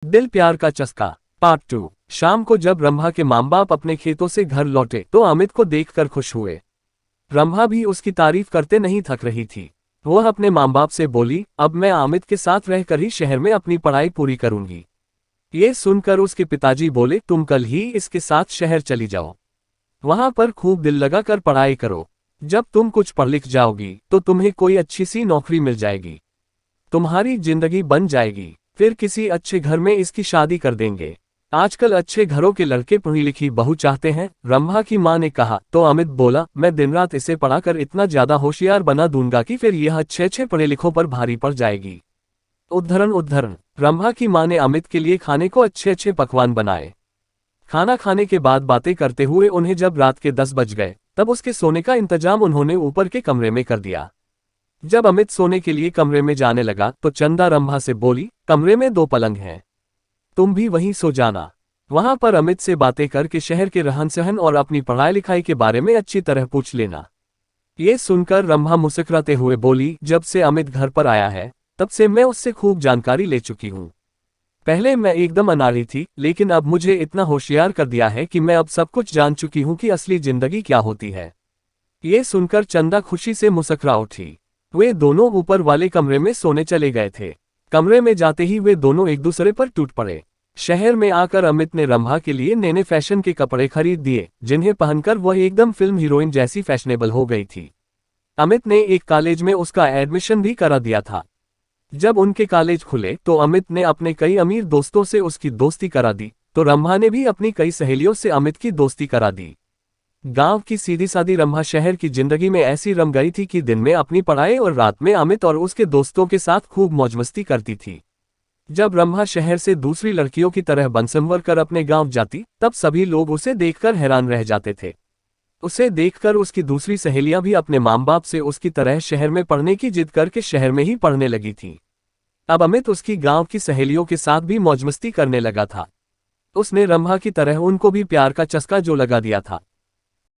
दिल प्यार का चस्का पार्ट 2। शाम को जब रंभा के माँ बाप अपने खेतों से घर लौटे तो अमित को देखकर खुश हुए। रंभा भी उसकी तारीफ करते नहीं थक रही थी। वह अपने माँ बाप से बोली, अब मैं अमित के साथ रहकर ही शहर में अपनी पढ़ाई पूरी करूंगी। ये सुनकर उसके पिताजी बोले, तुम कल ही इसके साथ शहर चली जाओ, वहां पर खूब दिल लगाकर पढ़ाई करो। जब तुम कुछ पढ़ लिख जाओगी तो तुम्हें कोई अच्छी सी नौकरी मिल जाएगी, तुम्हारी जिंदगी बन जाएगी, फिर किसी अच्छे घर में इसकी शादी कर देंगे। आजकल अच्छे घरों के लड़के पढ़ी लिखी बहू चाहते हैं, रंभा की मां ने कहा। तो अमित बोला, मैं दिन रात इसे पढ़ाकर इतना ज्यादा होशियार बना दूंगा कि फिर यह अच्छे पढ़े लिखों पर भारी पड़ जाएगी। उद्धरण रंभा की मां ने अमित के लिए खाने को अच्छे पकवान बनाए। खाना खाने के बाद बातें करते हुए उन्हें जब रात के 10 बज गए तब उसके सोने का इंतजाम उन्होंने ऊपर के कमरे में कर दिया। जब अमित सोने के लिए कमरे में जाने लगा तो चंदा रंभा से बोली, कमरे में 2 पलंग हैं, तुम भी वहीं सो जाना। वहां पर अमित से बातें करके शहर के रहन सहन और अपनी पढ़ाई लिखाई के बारे में अच्छी तरह पूछ लेना। ये सुनकर रंभा मुस्कुराते हुए बोली, जब से अमित घर पर आया है तब से मैं उससे खूब जानकारी ले चुकी हूँ। पहले मैं एकदम अनाड़ी थी, लेकिन अब मुझे इतना होशियार कर दिया है कि मैं अब सब कुछ जान चुकी हूँ कि असली जिंदगी क्या होती है। ये सुनकर चंदा खुशी से मुस्कुरा उठी। वे दोनों ऊपर वाले कमरे में सोने चले गए थे। कमरे में जाते ही वे दोनों एक दूसरे पर टूट पड़े। शहर में आकर अमित ने रंभा के लिए नए फैशन के कपड़े खरीद दिए, जिन्हें पहनकर वह एकदम फिल्म हीरोइन जैसी फैशनेबल हो गई थी। अमित ने एक कॉलेज में उसका एडमिशन भी करा दिया था। जब उनके कॉलेज खुले तो अमित ने अपने कई अमीर दोस्तों से उसकी दोस्ती करा दी, तो रंभा ने भी अपनी कई सहेलियों से अमित की दोस्ती करा दी। गांव की सीधी सादी रंभा शहर की जिंदगी में ऐसी रम गई थी कि दिन में अपनी पढ़ाई और रात में अमित और उसके दोस्तों के साथ खूब मौज मस्ती करती थी। जब रंभा शहर से दूसरी लड़कियों की तरह बनसंवर कर अपने गांव जाती तब सभी लोग उसे देखकर हैरान रह जाते थे। उसे देखकर उसकी दूसरी सहेलियां भी अपने माँ बाप से उसकी तरह शहर में पढ़ने की जिद करके शहर में ही पढ़ने लगी थी। अब अमित उसकी गांव की सहेलियों के साथ भी मौज मस्ती करने लगा था। उसने रंभा की तरह उनको भी प्यार का चस्का जो लगा दिया था।